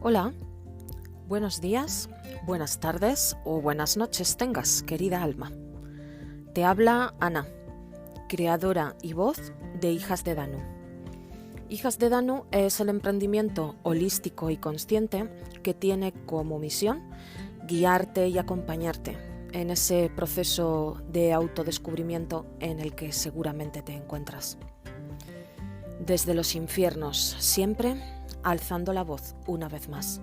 Hola, buenos días, buenas tardes o buenas noches tengas, querida alma. Te habla Ana, creadora y voz de Hijas de Danu. Hijas de Danu es el emprendimiento holístico y consciente que tiene como misión guiarte y acompañarte en ese proceso de autodescubrimiento en el que seguramente te encuentras. Desde los infiernos, siempre alzando la voz una vez más.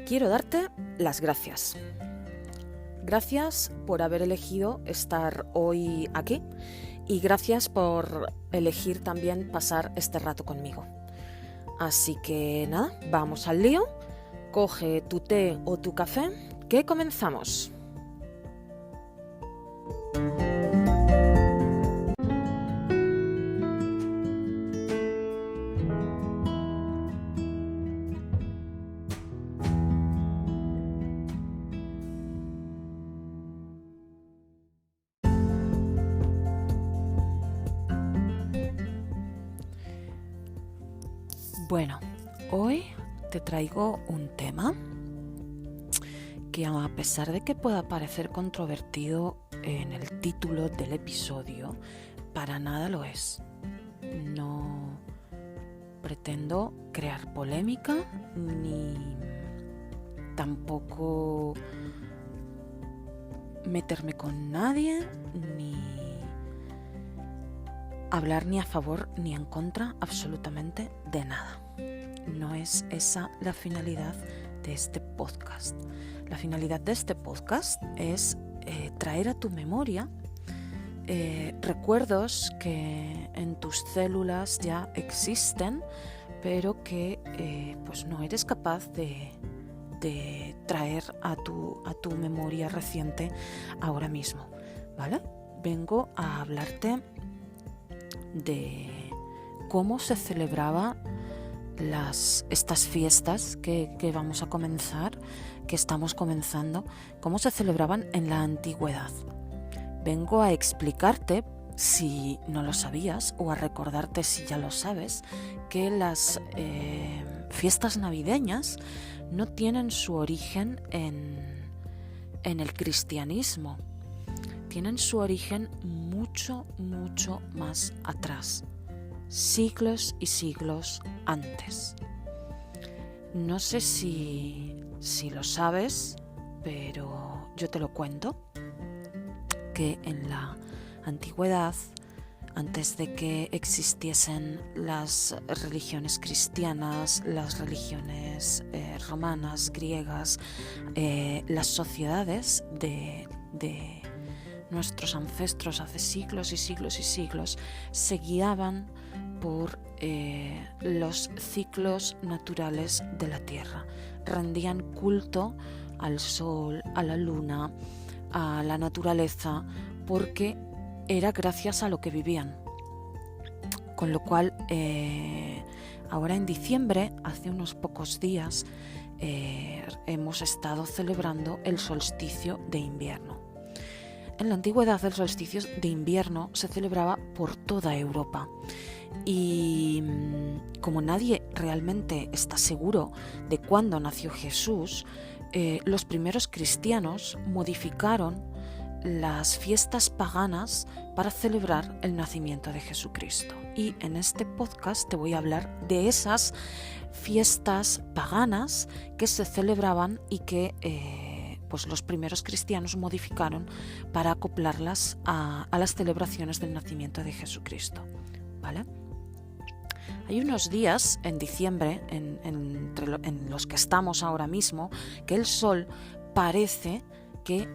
Quiero darte las gracias. Gracias por haber elegido estar hoy aquí y gracias por elegir también pasar este rato conmigo. Así que nada, vamos al lío. Coge tu té o tu café, que comenzamos. Bueno, hoy te traigo un tema que, a pesar de que pueda parecer controvertido en el título del episodio, para nada lo es. No pretendo crear polémica ni tampoco meterme con nadie ni hablar ni a favor ni en contra absolutamente de nada. No es esa la finalidad de este podcast. La finalidad de este podcast es traer a tu memoria recuerdos que en tus células ya existen, pero que pues no eres capaz de traer a tu memoria reciente ahora mismo, ¿vale? Vengo a hablarte de cómo se celebraba estas fiestas que vamos a comenzar, que estamos comenzando, cómo se celebraban en la antigüedad. Vengo a explicarte, si no lo sabías, o a recordarte, si ya lo sabes, que las fiestas navideñas no tienen su origen en el cristianismo. Tienen su origen mucho, mucho más atrás, siglos y siglos antes. No sé si lo sabes, pero yo te lo cuento, que en la antigüedad, antes de que existiesen las religiones cristianas, las religiones romanas, griegas, las sociedades de nuestros ancestros hace siglos y siglos y siglos se guiaban por los ciclos naturales de la Tierra. Rendían culto al sol, a la luna, a la naturaleza, porque era gracias a lo que vivían. Con lo cual, ahora en diciembre, hace unos pocos días, hemos estado celebrando el solsticio de invierno. En la antigüedad, el solsticio de invierno se celebraba por toda Europa y como nadie realmente está seguro de cuándo nació Jesús, los primeros cristianos modificaron las fiestas paganas para celebrar el nacimiento de Jesucristo. Y en este podcast te voy a hablar de esas fiestas paganas que se celebraban y que pues los primeros cristianos modificaron para acoplarlas a las celebraciones del nacimiento de Jesucristo, ¿vale? Hay unos días en diciembre, en los que estamos ahora mismo, que el sol parece que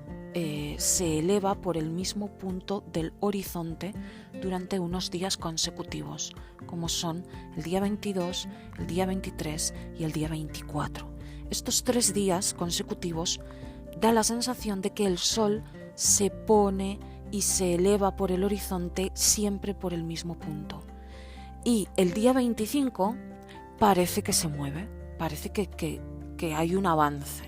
se eleva por el mismo punto del horizonte durante unos días consecutivos, como son el día 22, el día 23 y el día 24. Estos 3 días consecutivos da la sensación de que el sol se pone y se eleva por el horizonte siempre por el mismo punto. Y el día 25 parece que se mueve, parece que hay un avance.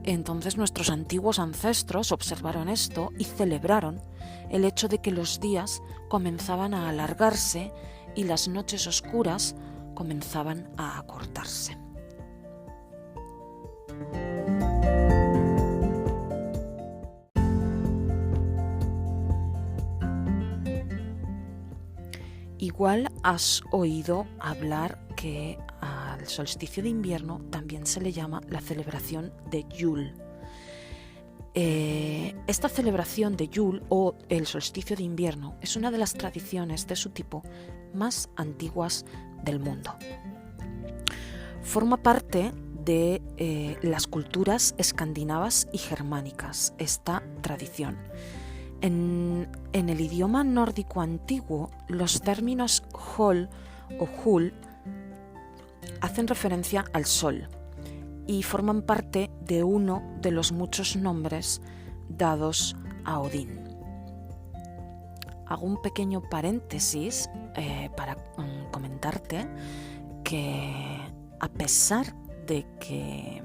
Entonces nuestros antiguos ancestros observaron esto y celebraron el hecho de que los días comenzaban a alargarse y las noches oscuras comenzaban a acortarse. Igual has oído hablar que al solsticio de invierno también se le llama la celebración de Yule. Esta celebración de Yule o el solsticio de invierno es una de las tradiciones de su tipo más antiguas del mundo. Forma parte de las culturas escandinavas y germánicas esta tradición. En el idioma nórdico antiguo, los términos Hol o Hul hacen referencia al sol y forman parte de uno de los muchos nombres dados a Odín. Hago un pequeño paréntesis para comentarte que a pesar de que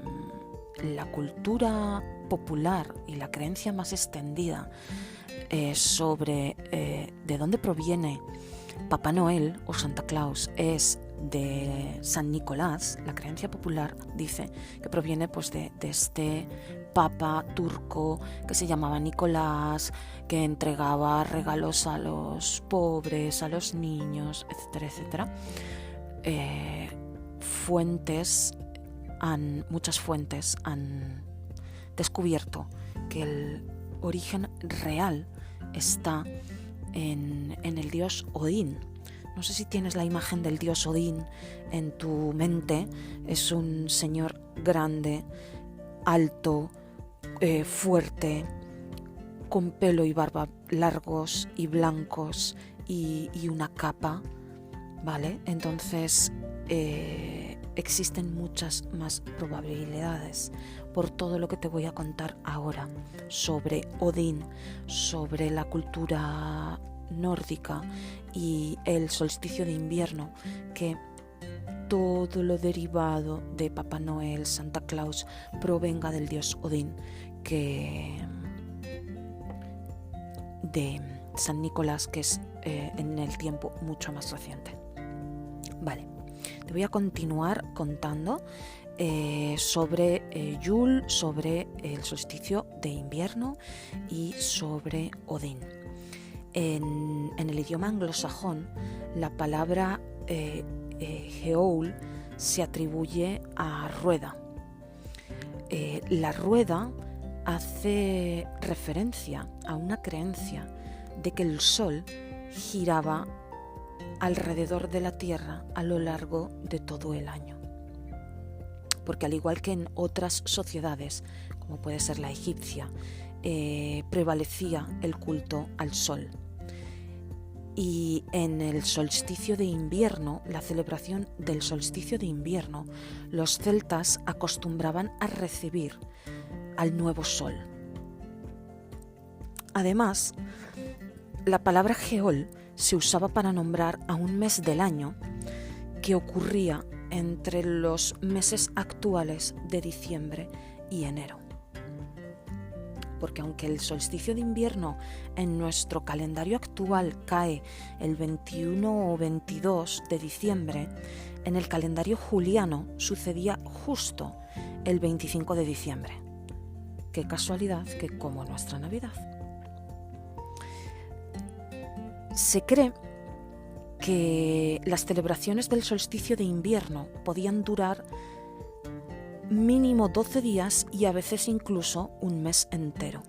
la cultura popular y la creencia más extendida sobre de dónde proviene Papá Noel o Santa Claus es de San Nicolás, la creencia popular dice que proviene pues, de este papa turco que se llamaba Nicolás, que entregaba regalos a los pobres, a los niños, etcétera, etcétera. Muchas fuentes han descubierto que el origen real está en el dios Odín. No sé si tienes la imagen del dios Odín en tu mente. Es un señor grande, alto, fuerte, con pelo y barba largos y blancos y una capa, ¿vale? Entonces existen muchas más probabilidades por todo lo que te voy a contar ahora sobre Odín, sobre la cultura nórdica y el solsticio de invierno, que todo lo derivado de Papá Noel, Santa Claus, provenga del dios Odín, que de San Nicolás, que es en el tiempo mucho más reciente. Vale, te voy a continuar contando sobre Yule, sobre el solsticio de invierno y sobre Odín. En el idioma anglosajón, la palabra Heol se atribuye a rueda. La rueda hace referencia a una creencia de que el sol giraba alrededor de la Tierra a lo largo de todo el año. Porque al igual que en otras sociedades, como puede ser la egipcia, prevalecía el culto al sol. Y en el solsticio de invierno, la celebración del solsticio de invierno, los celtas acostumbraban a recibir al nuevo sol. Además, la palabra Heol se usaba para nombrar a un mes del año que ocurría entre los meses actuales de diciembre y enero. Porque aunque el solsticio de invierno en nuestro calendario actual cae el 21 o 22 de diciembre, en el calendario juliano sucedía justo el 25 de diciembre. Qué casualidad que como nuestra Navidad. Se cree que las celebraciones del solsticio de invierno podían durar mínimo 12 días y a veces incluso un mes entero,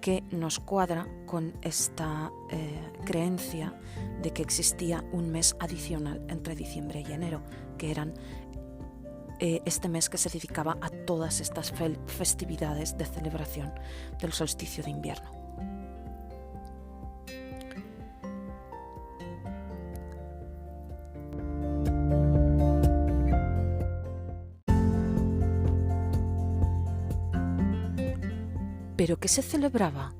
que nos cuadra con esta creencia de que existía un mes adicional entre diciembre y enero, que eran este mes que se dedicaba a todas estas festividades de celebración del solsticio de invierno. ¿Pero qué se celebraba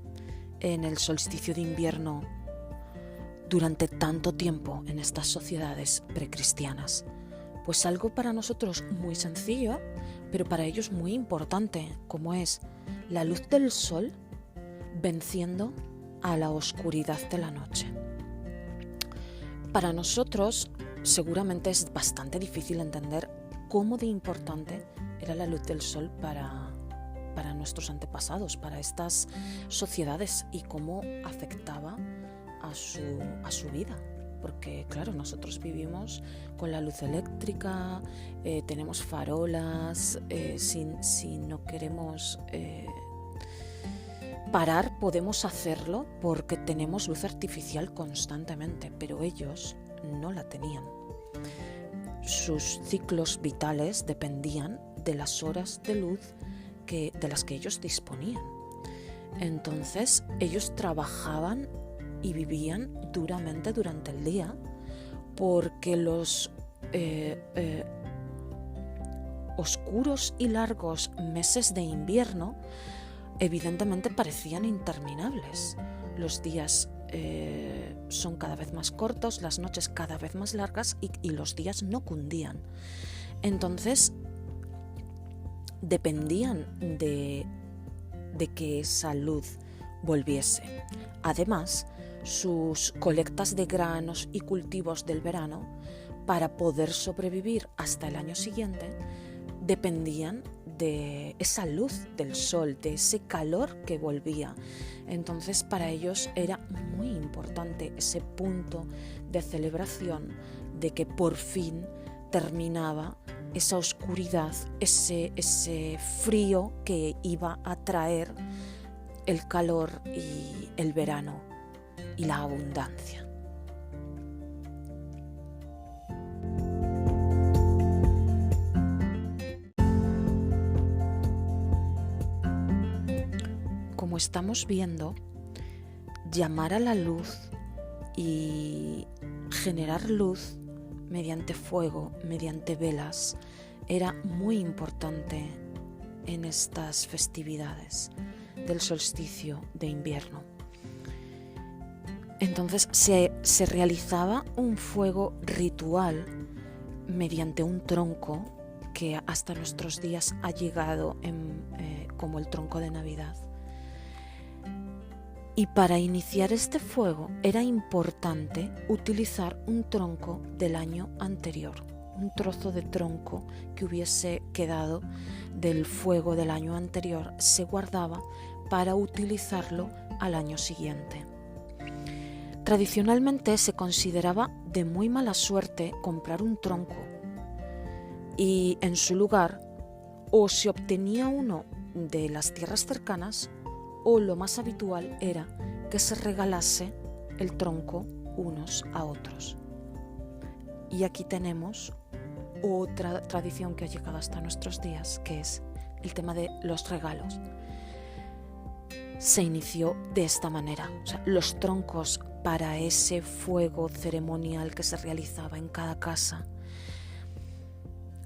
en el solsticio de invierno durante tanto tiempo en estas sociedades precristianas? Pues algo para nosotros muy sencillo, pero para ellos muy importante, como es la luz del sol venciendo a la oscuridad de la noche. Para nosotros seguramente es bastante difícil entender cómo de importante era era la luz del sol para nuestros antepasados, para estas sociedades, y cómo afectaba a su vida. Porque claro, nosotros vivimos con la luz eléctrica, tenemos farolas, si no queremos parar podemos hacerlo porque tenemos luz artificial constantemente, pero ellos no la tenían. Sus ciclos vitales dependían de las horas de luz de las que ellos disponían. Entonces ellos trabajaban y vivían duramente durante el día, porque los oscuros y largos meses de invierno evidentemente parecían interminables. Los días son cada vez más cortos, las noches cada vez más largas y los días no cundían. Entonces dependían de que esa luz volviese. Además, sus colectas de granos y cultivos del verano, para poder sobrevivir hasta el año siguiente, dependían de esa luz del sol, de ese calor que volvía. Entonces para ellos era muy importante ese punto de celebración de que por fin terminaba esa oscuridad, ese frío que iba a traer el calor y el verano y la abundancia. Como estamos viendo, llamar a la luz y generar luz mediante fuego, mediante velas, era muy importante en estas festividades del solsticio de invierno. Entonces se realizaba un fuego ritual mediante un tronco que hasta nuestros días ha llegado como el tronco de Navidad. Y para iniciar este fuego era importante utilizar un tronco del año anterior, un trozo de tronco que hubiese quedado del fuego del año anterior se guardaba para utilizarlo al año siguiente. Tradicionalmente se consideraba de muy mala suerte comprar un tronco y en su lugar o se obtenía uno de las tierras cercanas o lo más habitual era que se regalase el tronco unos a otros. Y aquí tenemos otra tradición que ha llegado hasta nuestros días, que es el tema de los regalos. Se inició de esta manera, o sea, los troncos para ese fuego ceremonial que se realizaba en cada casa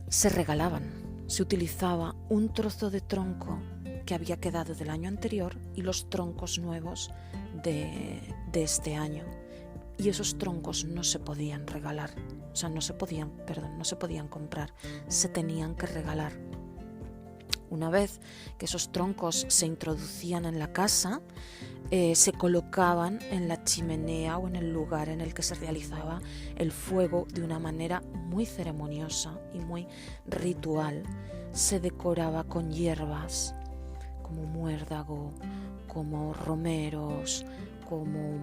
se regalaban. Se utilizaba un trozo de tronco que había quedado del año anterior y los troncos nuevos de este año. Y esos troncos no se podían regalar, o sea, no se podían comprar, se tenían que regalar. Una vez que esos troncos se introducían en la casa, se colocaban en la chimenea o en el lugar en el que se realizaba el fuego de una manera muy ceremoniosa y muy ritual. Se decoraba con hierbas como muérdago, como romeros, como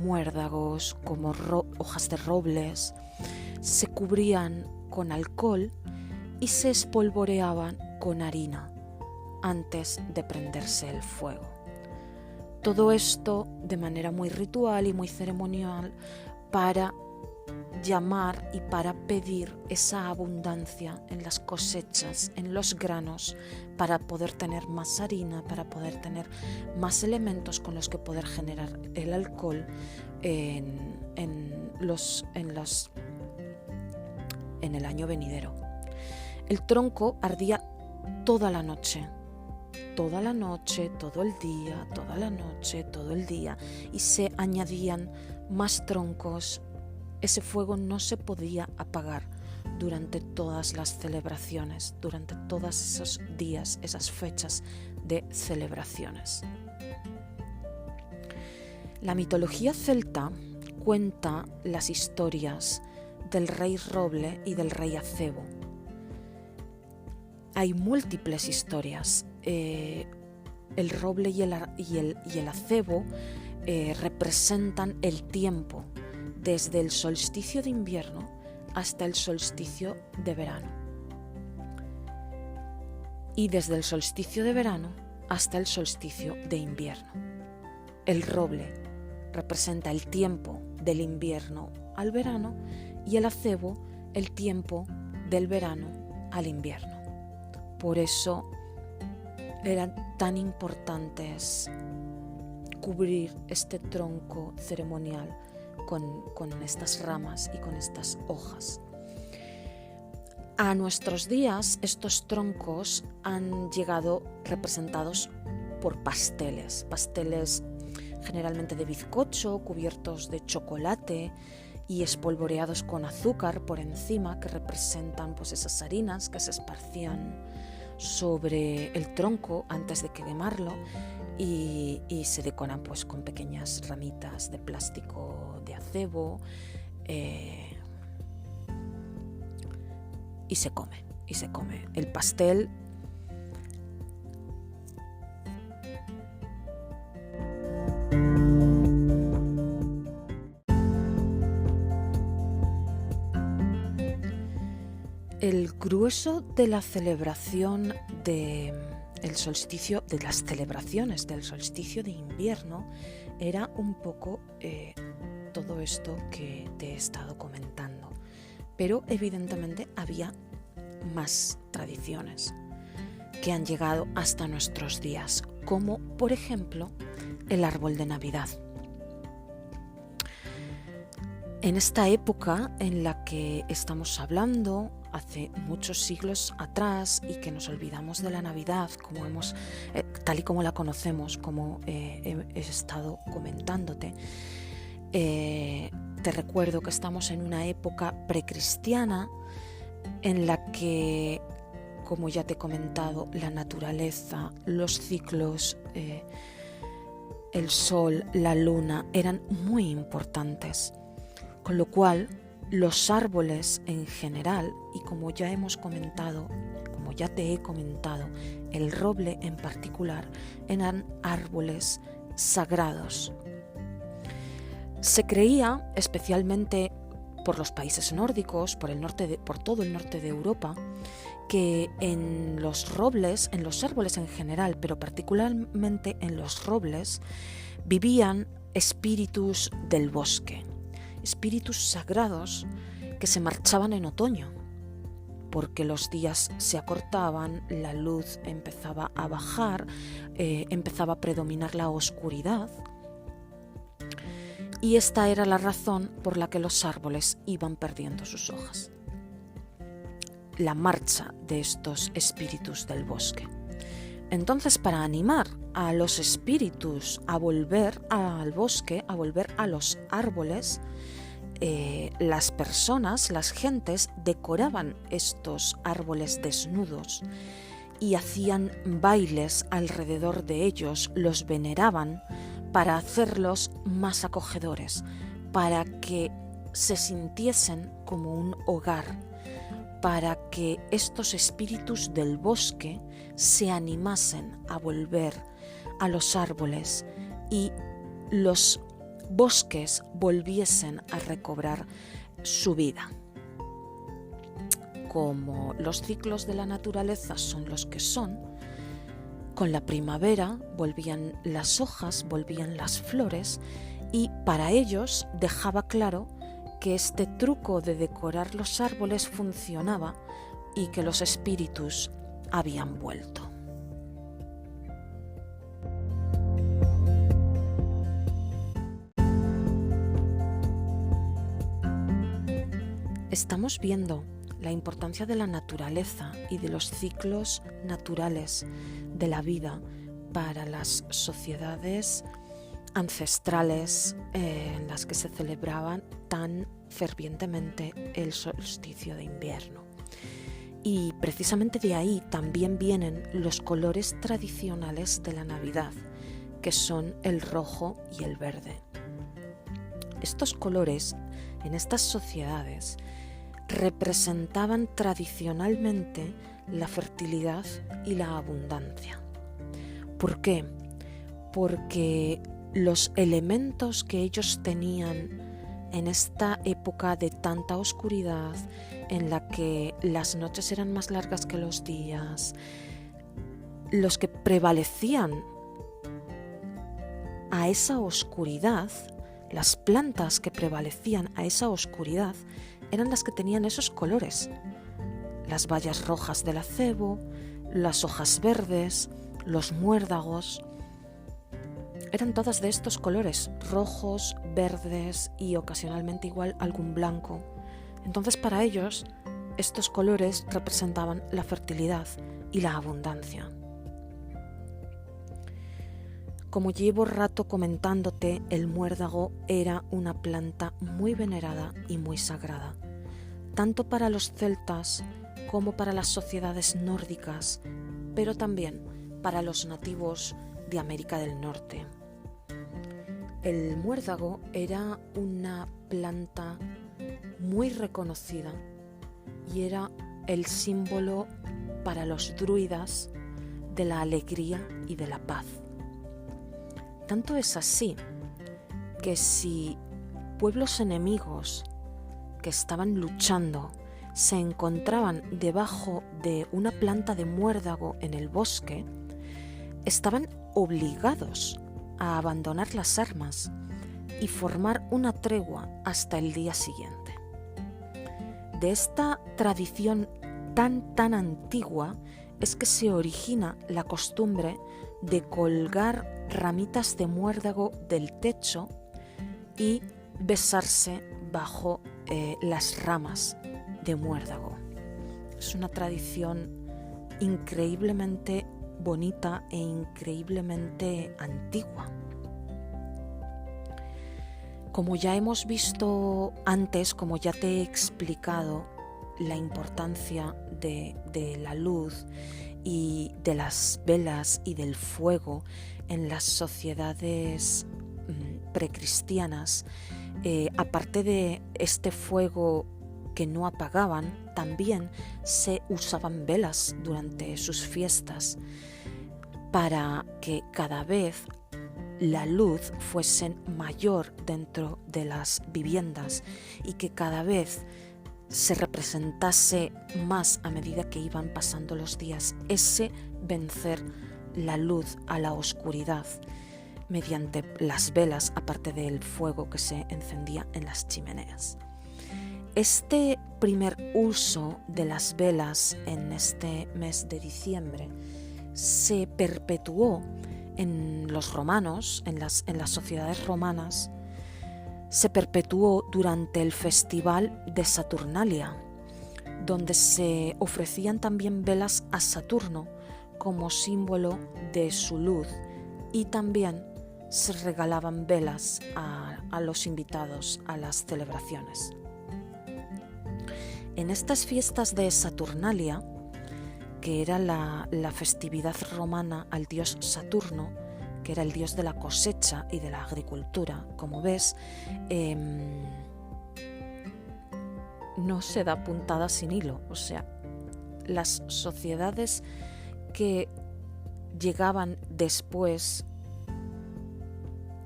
muérdagos, como hojas de robles. Se cubrían con alcohol y se espolvoreaban con harina antes de prenderse el fuego. Todo esto de manera muy ritual y muy ceremonial para llamar y para pedir esa abundancia en las cosechas, en los granos, para poder tener más harina, para poder tener más elementos con los que poder generar el alcohol en el año venidero. El tronco ardía toda la noche, todo el día, toda la noche, todo el día, y se añadían más troncos. Ese fuego no se podía apagar durante todas las celebraciones, durante todos esos días, esas fechas de celebraciones. La mitología celta cuenta las historias del rey roble y del rey acebo. hay múltiples historias. El roble y el acebo representan el tiempo desde el solsticio de invierno hasta el solsticio de verano. Y desde el solsticio de verano hasta el solsticio de invierno. El roble representa el tiempo del invierno al verano y el acebo el tiempo del verano al invierno. Por eso eran tan importantes cubrir este tronco ceremonial con estas ramas y con estas hojas. A nuestros días estos troncos han llegado representados por pasteles generalmente de bizcocho, cubiertos de chocolate y espolvoreados con azúcar por encima, que representan pues esas harinas que se esparcían sobre el tronco antes de quemarlo, y se decoran pues con pequeñas ramitas de plástico de acebo, y se come. El pastel el grueso de la celebración de las celebraciones del solsticio de invierno era un poco todo esto que te he estado comentando. Pero evidentemente había más tradiciones que han llegado hasta nuestros días, como por ejemplo el árbol de Navidad. En esta época en la que estamos hablando, hace muchos siglos atrás, y que nos olvidamos de la Navidad tal y como la conocemos, como he estado comentándote, te recuerdo que estamos en una época precristiana en la que, como ya te he comentado, la naturaleza, los ciclos, el sol, la luna eran muy importantes, con lo cual los árboles en general, y como ya te he comentado, el roble en particular, eran árboles sagrados. Se creía, especialmente por los países nórdicos, por todo el norte de Europa, que en los árboles en general, pero particularmente en los robles, vivían espíritus del bosque, espíritus sagrados que se marchaban en otoño, porque los días se acortaban, la luz empezaba a bajar, empezaba a predominar la oscuridad. Y esta era la razón por la que los árboles iban perdiendo sus hojas. La marcha de estos espíritus del bosque. Entonces, para animar a los espíritus a volver al bosque, a volver a los árboles, las personas, las gentes, decoraban estos árboles desnudos y hacían bailes alrededor de ellos, los veneraban, para hacerlos más acogedores, para que se sintiesen como un hogar, para que estos espíritus del bosque se animasen a volver a los árboles y los bosques volviesen a recobrar su vida. Como los ciclos de la naturaleza son los que son, con la primavera volvían las hojas, volvían las flores, y para ellos dejaba claro que este truco de decorar los árboles funcionaba y que los espíritus habían vuelto. Estamos viendo la importancia de la naturaleza y de los ciclos naturales de la vida para las sociedades ancestrales en las que se celebraban tan fervientemente el solsticio de invierno. Y precisamente de ahí también vienen los colores tradicionales de la Navidad, que son el rojo y el verde. Estos colores en estas sociedades representaban tradicionalmente la fertilidad y la abundancia. ¿Por qué? Porque los elementos que ellos tenían en esta época de tanta oscuridad, en la que las noches eran más largas que los días, los que prevalecían a esa oscuridad, las plantas que prevalecían a esa oscuridad, eran las que tenían esos colores. Las bayas rojas del acebo, las hojas verdes, los muérdagos, eran todas de estos colores, rojos, verdes y ocasionalmente igual algún blanco. Entonces para ellos estos colores representaban la fertilidad y la abundancia. Como llevo rato comentándote, el muérdago era una planta muy venerada y muy sagrada, tanto para los celtas como para las sociedades nórdicas, pero también para los nativos de América del Norte. El muérdago era una planta muy reconocida y era el símbolo para los druidas de la alegría y de la paz. Tanto es así que si pueblos enemigos que estaban luchando se encontraban debajo de una planta de muérdago en el bosque, estaban obligados a abandonar las armas y formar una tregua hasta el día siguiente. De esta tradición tan antigua es que se origina la costumbre de colgar ramitas de muérdago del techo y besarse bajo las ramas de muérdago. Es una tradición increíblemente bonita e increíblemente antigua. Como ya hemos visto antes, como ya te he explicado, la importancia de la luz y de las velas y del fuego en las sociedades precristianas, aparte de este fuego que no apagaban, también se usaban velas durante sus fiestas para que cada vez la luz fuese mayor dentro de las viviendas y que cada vez se representase más a medida que iban pasando los días ese vencer la luz a la oscuridad mediante las velas, aparte del fuego que se encendía en las chimeneas. Este primer uso de las velas en este mes de diciembre se perpetuó en los romanos, en las sociedades romanas, se perpetuó durante el festival de Saturnalia, donde se ofrecían también velas a Saturno como símbolo de su luz, y también se regalaban velas a los invitados a las celebraciones. En estas fiestas de Saturnalia, que era la festividad romana al dios Saturno, que era el dios de la cosecha y de la agricultura, como ves, no se da puntada sin hilo. O sea, las sociedades que llegaban después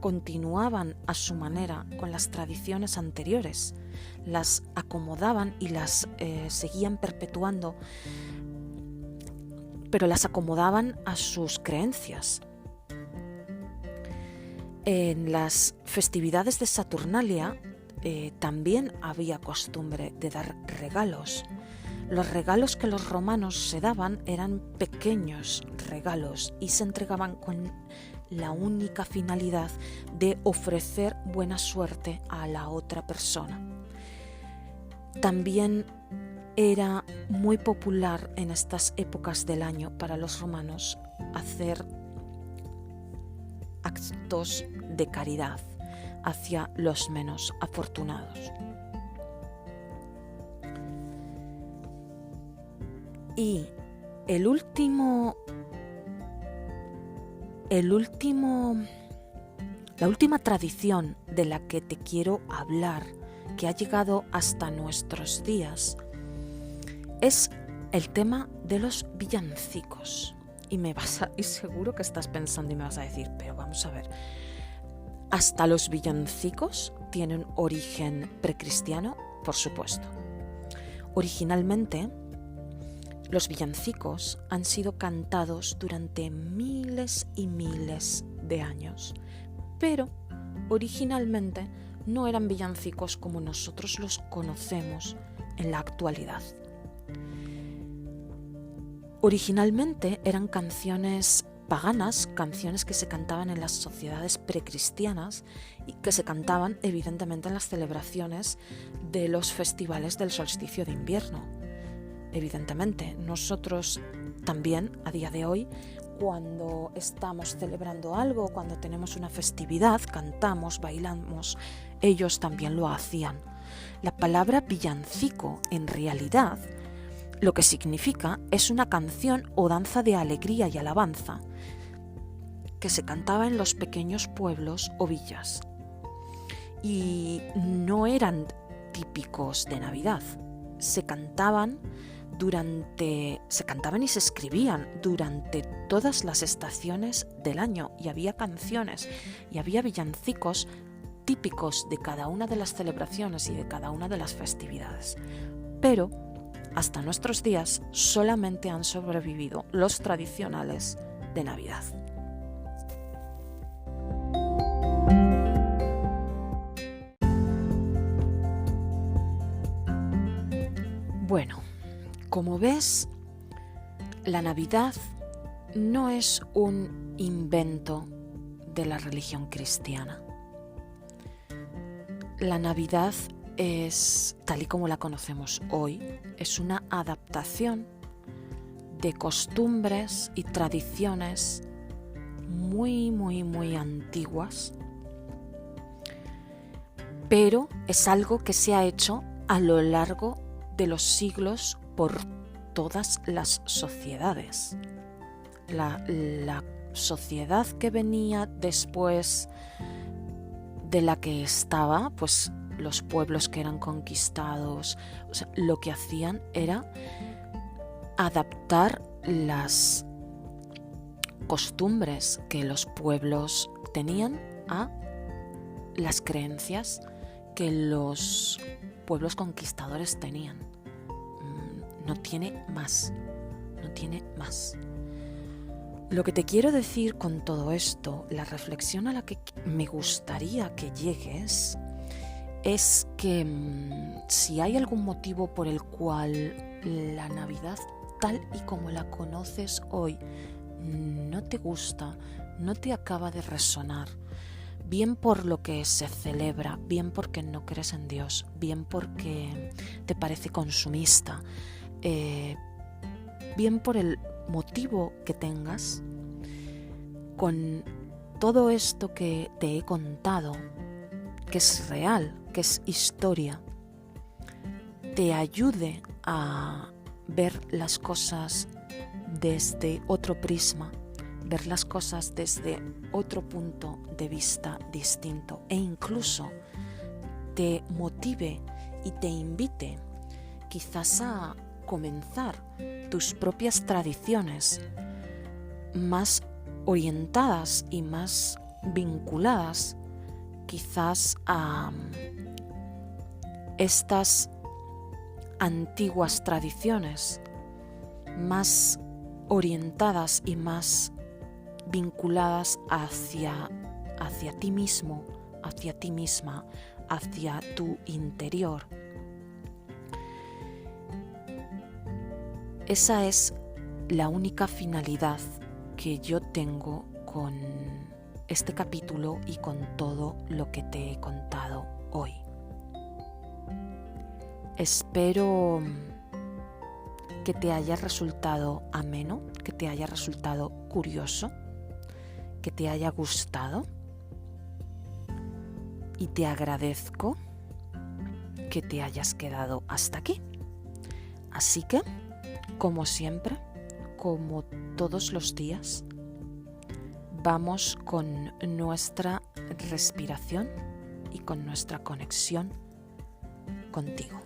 continuaban a su manera con las tradiciones anteriores, las acomodaban y las seguían perpetuando, pero las acomodaban a sus creencias. En las festividades de Saturnalia también había costumbre de dar regalos. Los regalos que los romanos se daban eran pequeños regalos y se entregaban con la única finalidad de ofrecer buena suerte a la otra persona. También era muy popular en estas épocas del año para los romanos hacer actos de caridad hacia los menos afortunados. Y la última tradición de la que te quiero hablar, que ha llegado hasta nuestros días, es el tema de los villancicos. Y seguro que estás pensando y me vas a decir, pero vamos a ver, ¿hasta los villancicos tienen origen precristiano? Por supuesto. Originalmente, los villancicos han sido cantados durante miles y miles de años, pero originalmente no eran villancicos como nosotros los conocemos en la actualidad. Originalmente eran canciones paganas, canciones que se cantaban en las sociedades precristianas y que se cantaban evidentemente en las celebraciones de los festivales del solsticio de invierno. Evidentemente, nosotros también a día de hoy, cuando estamos celebrando algo, cuando tenemos una festividad, cantamos, bailamos, ellos también lo hacían. La palabra villancico en realidad lo que significa es una canción o danza de alegría y alabanza que se cantaba en los pequeños pueblos o villas. Y no eran típicos de Navidad. Se cantaban y se escribían durante todas las estaciones del año, y había canciones y había villancicos típicos de cada una de las celebraciones y de cada una de las festividades. Pero hasta nuestros días solamente han sobrevivido los tradicionales de Navidad. Bueno, como ves, la Navidad no es un invento de la religión cristiana. La Navidad es, tal y como la conocemos hoy, es una adaptación de costumbres y tradiciones muy, muy, muy antiguas, pero es algo que se ha hecho a lo largo de los siglos por todas las sociedades. La sociedad que venía después de la que estaba, pues los pueblos que eran conquistados, o sea, lo que hacían era adaptar las costumbres que los pueblos tenían a las creencias que los pueblos conquistadores tenían. No tiene más. Lo que te quiero decir con todo esto, la reflexión a la que me gustaría que llegues, es que si hay algún motivo por el cual la Navidad tal y como la conoces hoy no te gusta, no te acaba de resonar, bien por lo que se celebra, bien porque no crees en Dios, bien porque te parece consumista, bien por el motivo que tengas, con todo esto que te he contado, que es real, que es historia, te ayude a ver las cosas desde otro prisma, ver las cosas desde otro punto de vista distinto, e incluso te motive y te invite quizás a comenzar tus propias tradiciones más orientadas y más vinculadas quizás a estas antiguas tradiciones, más orientadas y más vinculadas hacia ti mismo, hacia ti misma, hacia tu interior. Esa es la única finalidad que yo tengo con este capítulo y con todo lo que te he contado hoy. Espero que te haya resultado ameno, que te haya resultado curioso, que te haya gustado, y te agradezco que te hayas quedado hasta aquí. Así que, como siempre, como todos los días, vamos con nuestra respiración y con nuestra conexión contigo.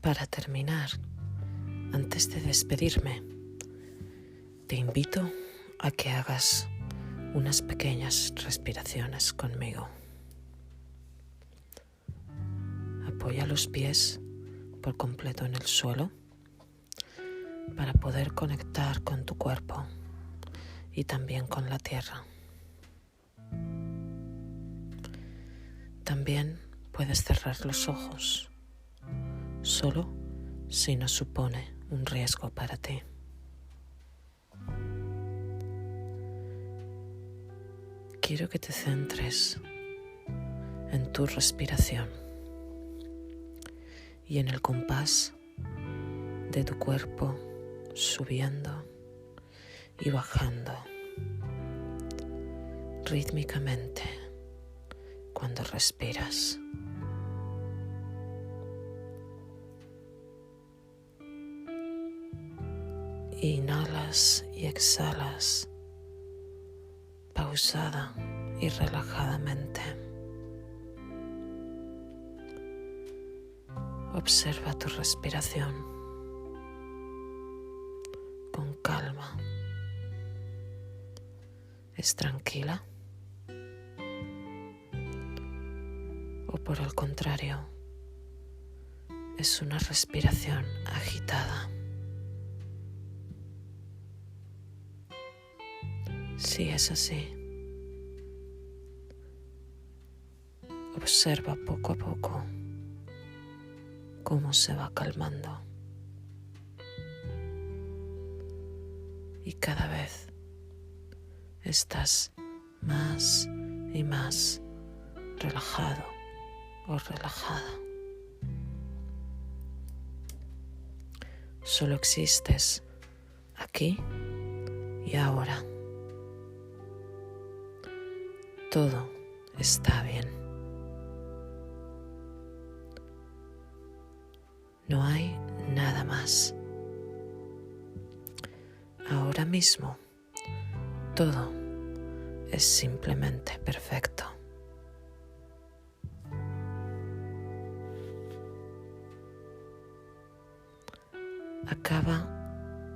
Para terminar, antes de despedirme, te invito a que hagas unas pequeñas respiraciones conmigo. Apoya los pies por completo en el suelo para poder conectar con tu cuerpo y también con la tierra. También puedes cerrar los ojos, solo si no supone un riesgo para ti. Quiero que te centres en tu respiración y en el compás de tu cuerpo subiendo y bajando rítmicamente cuando respiras. Inhalas y exhalas pausada y relajadamente. Observa tu respiración con calma. ¿Es tranquila? ¿O por el contrario, es una respiración agitada? Si es así, observa poco a poco cómo se va calmando y cada vez estás más y más relajado o relajada. Solo existes aquí y ahora. Todo está bien. No hay nada más. Ahora mismo, todo es simplemente perfecto. Acaba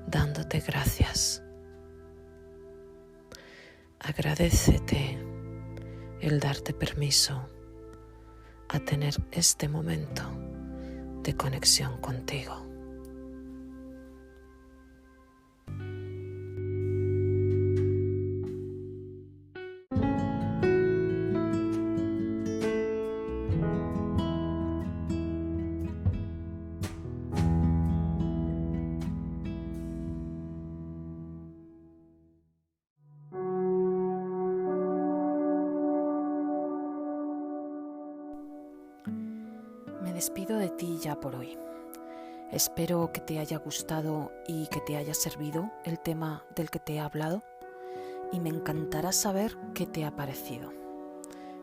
dándote gracias. Agradécete el darte permiso a tener este momento de conexión contigo. Me despido de ti ya por hoy. Espero que te haya gustado y que te haya servido el tema del que te he hablado y me encantará saber qué te ha parecido.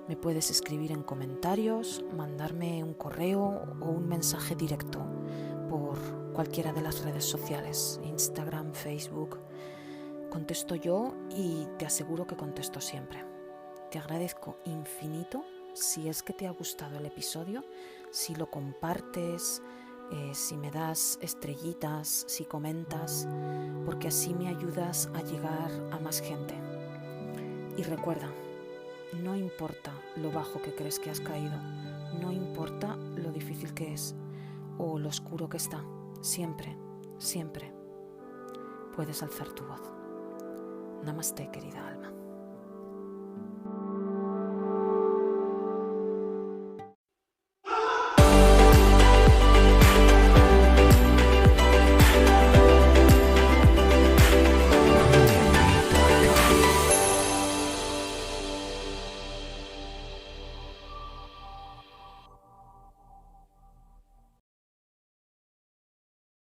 Me puedes escribir en comentarios, mandarme un correo o un mensaje directo por cualquiera de las redes sociales, Instagram, Facebook. Contesto yo y te aseguro que contesto siempre. Te agradezco infinito si es que te ha gustado el episodio, si lo compartes, si me das estrellitas, si comentas, porque así me ayudas a llegar a más gente. Y recuerda, no importa lo bajo que crees que has caído, no importa lo difícil que es o lo oscuro que está, siempre, siempre puedes alzar tu voz. Namaste, querida alma.